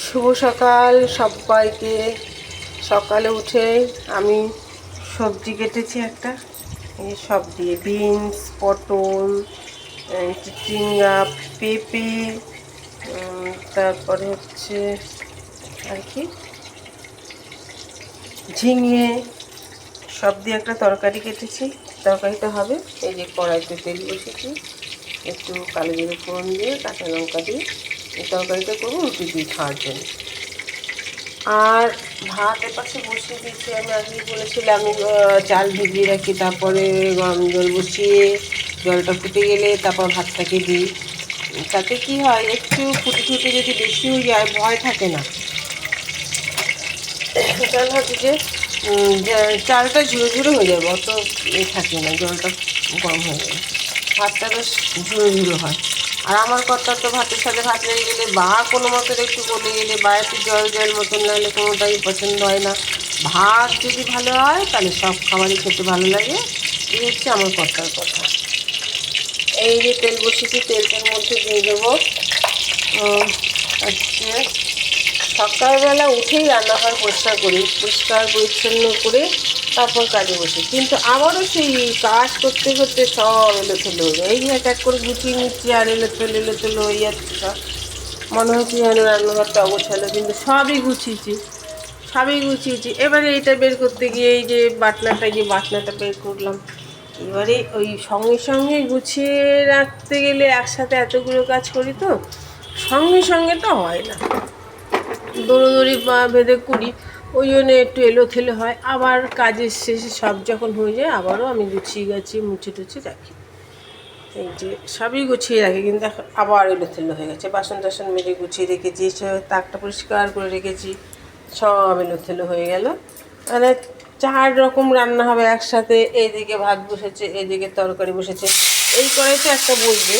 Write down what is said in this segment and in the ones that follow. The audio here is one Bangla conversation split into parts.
শুভ সকাল সবাইকে। সকালে উঠে আমি সবজি কেটেছি একটা, এই সব দিয়ে বিনস, পটল, চিচিঙ্গা, পেঁপে, তারপরে হচ্ছে আর কি ঝিঙে, সব দিয়ে একটা তরকারি কেটেছি। তরকারিটা হবে, এই যে কড়াইতে তেল বসেছি, একটু কালো জিরে ফোড়ন দিয়ে কাঁচা লঙ্কা দিয়ে এই তরকারিটা করবো রুটি দিয়ে খাওয়ার জন্য। আর ভাত এপাশে বসিয়ে দিয়েছি। আমি আগেই বলেছিলাম আমি চাল ভিজিয়ে রাখি, তারপরে গরম জল বসিয়ে জলটা ফুটে গেলে তারপর ভাতটাকে দিই। তাতে কি হয়, একটু ফুটে ফুটে যদি বেশি হয়ে যায় ভয় থাকে না, কারণ হচ্ছে যে চালটা ঝুড়ো ঝুড়ো হয়ে যাবে, অত থাকে না, জলটা গরম হয়ে যাবে, ভাতটা বেশ ঝুড়ো ঝুড়ো হয়। আর আমার কথা তো ভাতের সাথে ভাত লেগে গেলে বা কোনো মতন একটু গলে গেলে বা একটু জল জল মতন নাহলে কোনোটাই পছন্দ হয় না। ভাত যদি ভালো হয় তাহলে সব খাবারই খেতে ভালো লাগে। এই হচ্ছে আমার কথার কথা। এই যে তেল বসিয়েছি, তেলটার মধ্যে দিয়ে দেবো হচ্ছে সকালবেলা উঠেই রান্নাঘর পরিষ্কার করি, পরিষ্কার পরিচ্ছন্ন করে তারপর কাজে বসি, কিন্তু আবারও সেই কাজ করতে করতে সব এলোথেলো হয়ে যায়। এই এক এক করে গুছিয়ে নিচ্ছি আর এলোথেলো হয়ে যাচ্ছে সব। মনে হচ্ছে যেন রান্নাঘরটা অগোছালো, কিন্তু সবই গুছিয়েছি। এবারে এইটা বের করতে গিয়ে এই যে বাটনাটা বের করলাম। এবারে ওই সঙ্গে সঙ্গে গুছিয়ে রাখতে গেলে একসাথে এতগুলো কাজ করি তো সঙ্গে সঙ্গে তো হয় না, দৌড়োদৌড়ি বেঁধে করি, ওই জন্য একটু এলোথেলো হয়। আবার কাজের শেষে সব যখন হয়ে যায় আবারও আমি গুছিয়ে গাছিয়ে মুছে টুছে রাখি। এই যে সবই গুছিয়ে রাখি, কিন্তু এখন আবার এলোথেলো হয়ে গেছে। বাসন টাসন মেজে গুছিয়ে রেখেছি, তাকটা পরিষ্কার করে রেখেছি, সব এলোথেলো হয়ে গেল। মানে 4 রকম রান্না হবে একসাথে, এইদিকে ভাত বসেছে, এইদিকে তরকারি বসেছে। এই কড়াইতে একটা বসবে,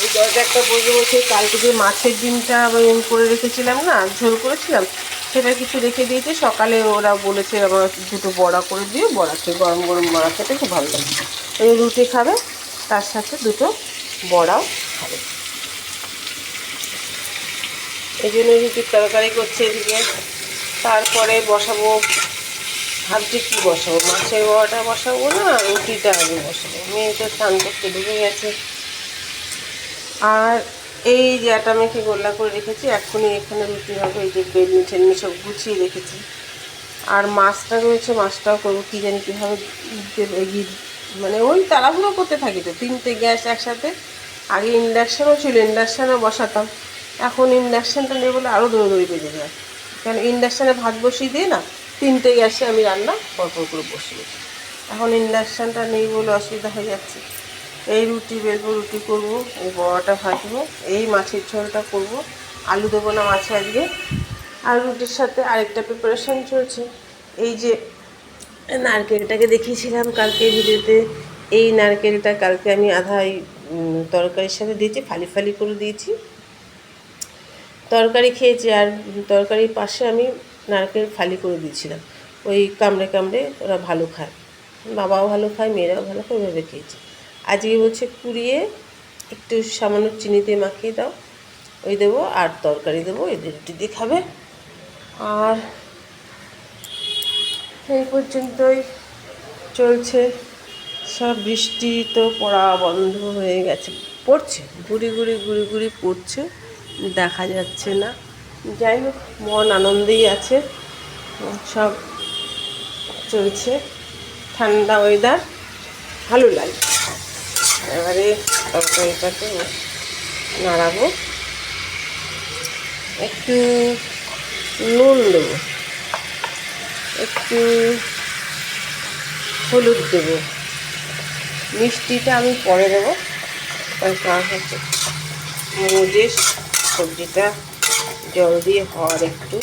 এই কড়াইতে একটা বসে কালকে যে মাছের ডিমটা আমি করে রেখেছিলাম না, ঝোল করেছিলাম, সেটা কিছু রেখে দিয়েছে। সকালে ওরা বলেছে আবার 2টো বড়া করে দিয়ে, বড়া খেয়ে গরম গরম বড়া খেতে খুব ভালো লাগে। এই রুটি খাবে, তার সাথে 2টো বড়াও খাবে, এই জন্য রুটির তরকারি করছে এদিকে। তারপরে বসাবো, ভাবছি কী বসাবো, মাছের বড়াটা বসাবো না রুটিটা আগে বসাবো। মেয়ে তো স্নান করতে ঢুকে গেছে। আর এই যে আটা মেখে গোল্লা করে রেখেছি, এখনই এখানে রুটি হবে। এই যে বেলনি টেলনি সব গুছিয়ে রেখেছি। আর মাছটা রয়েছে, মাছটাও করবো, কী জানি কীভাবে মানে ওই তাড়াহুড়ো করতে থাকি তো, 3টে গ্যাস একসাথে। আগে ইন্ডাকশানও ছিল, ইন্ডাকশানও বসাতাম, এখন ইন্ডাকশানটা নেই বলে আরও দৌড়ি বেজে যায়। কারণ ইন্ডাকশানে ভাত বসিয়ে দিয়ে না 3টে গ্যাসে আমি রান্না পরপর করে বসিয়েছি, এখন ইন্ডাকশানটা নেই বলে অসুবিধা হয়ে যাচ্ছে। এই রুটি বেলবো, রুটি করবো, এই বড়াটা ভাজবো, এই মাছের ঝোলটা করবো, আলু দেবো না মাছে আজকে। আর রুটির সাথে আরেকটা প্রিপারেশান চলছে, এই যে নারকেলটাকে দেখিয়েছিলাম কালকে ভিডিওতে, এই নারকেলটা কালকে আমি আধা তরকারির সাথে দিয়েছি, ফালি ফালি করে দিয়েছি, তরকারি খেয়েছি। আর তরকারির পাশে আমি নারকেল ফালি করে দিয়েছিলাম, ওই কামড়ে কামড়ে ওরা ভালো খায়, বাবাও ভালো খায়, মেয়েরাও ভালো খায়, ওইভাবে খেয়েছে। আজকে বলছে কুড়িয়ে একটু সামান্য চিনিতে মাখিয়ে দাও, ওই দেবো আর তরকারি দেবো, এদের রুটি দিয়ে খাবে। আর এই পর্যন্তই চলছে সব। বৃষ্টি তো পড়া বন্ধ হয়ে গেছে, পড়ছে গুড়ি গুড়ি পড়ছে, দেখা যাচ্ছে না। যাই হোক, মন আনন্দেই আছে, সব চলছে, ঠান্ডা ওয়েদার, ভালো লাগে। এবারে তরকারিটাকে নাড়াবো, একটু নুন দেবো, একটু হলুদ দেবো, মিষ্টিটা আমি পরে দেবো, তার কারণ হচ্ছে মজে সবজিটা জল দিয়ে হওয়ার একটু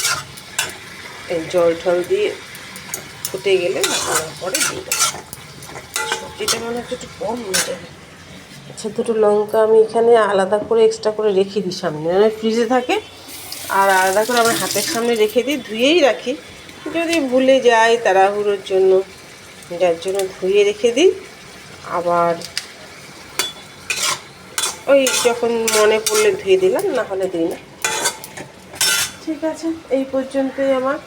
জল ঠল দিয়ে ফুটে গেলে পরে দিয়ে দেবো। সবজিটা মনে হচ্ছে একটু কম হয়ে যাবে। আচ্ছা, 2টো লঙ্কা আমি এখানে আলাদা করে এক্সট্রা করে রেখে দিই সামনে, মানে ফ্রিজে থাকে, আর আলাদা করে আমার হাতের সামনে রেখে দিই, ধুয়েই রাখি, যদি ভুলে যাই তাড়াহুড়োর জন্য, যার জন্য ধুয়ে রেখে দিই। আবার ওই যখন মনে পড়লে ধুয়ে দিলাম, না হলে দিই না। ঠিক আছে, এই পর্যন্তই আমার।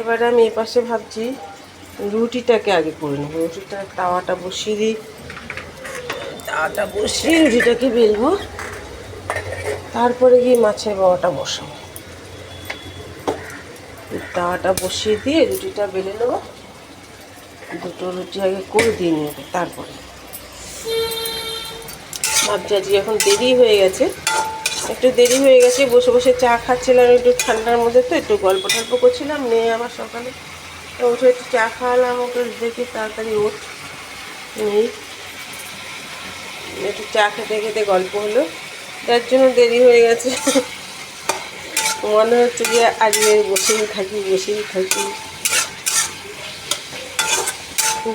এবারে আমি এপাশে ভাবছি রুটিটাকে আগে করে নেবো। রুটিটা তাওয়াটা বসিয়ে দিই, তাওয়াটা বসিয়ে রুটিটাকে বেলবো, তারপরে গিয়ে মাছের বাবাটা বসাবো। তাওয়াটা বসিয়ে দিয়ে রুটিটা বেলে নেবো, দুটো রুটি আগে করে দিয়ে নেবো তারপরে। ভাবছি আজকে এখন দেরি হয়ে গেছে, একটু দেরি হয়ে গেছে, বসে বসে চা খাচ্ছিলাম, একটু ঠান্ডার মধ্যে তো একটু গল্প টল্প করছিলাম। মেয়ে আবার সকালে উঠে একটু চা খাওয়ালাম ওকে, দেখে তাড়াতাড়ি ওঠ নেই, একটু চা খেতে খেতে গল্প হলো, যার জন্য দেরি হয়ে গেছে। মনে হচ্ছে যে আজকে বসেই থাকি।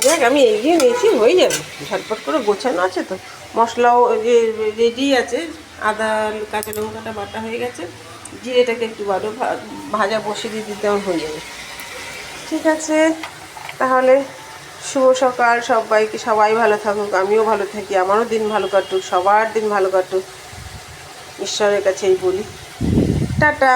দেখ আমি এগিয়ে নিয়েছি, হয়ে যাবে, ঝটপট করে গোছানো আছে তো, মশলাও যে রেডি আছে, আদা কাঁচা লঙ্কাটা বাটা হয়ে গেছে, জিরেটাকে একটু ভাজা বসিয়ে দিতে আমার হয়ে যাবে। ঠিক আছে, তাহলে শুভ সকাল সবাইকে, সবাই ভালো থাকুক, আমিও ভালো থাকি, আমারও দিন ভালো কাটুক, সবার দিন ভালো কাটুক, ঈশ্বরের কাছেই বলি। টাটা।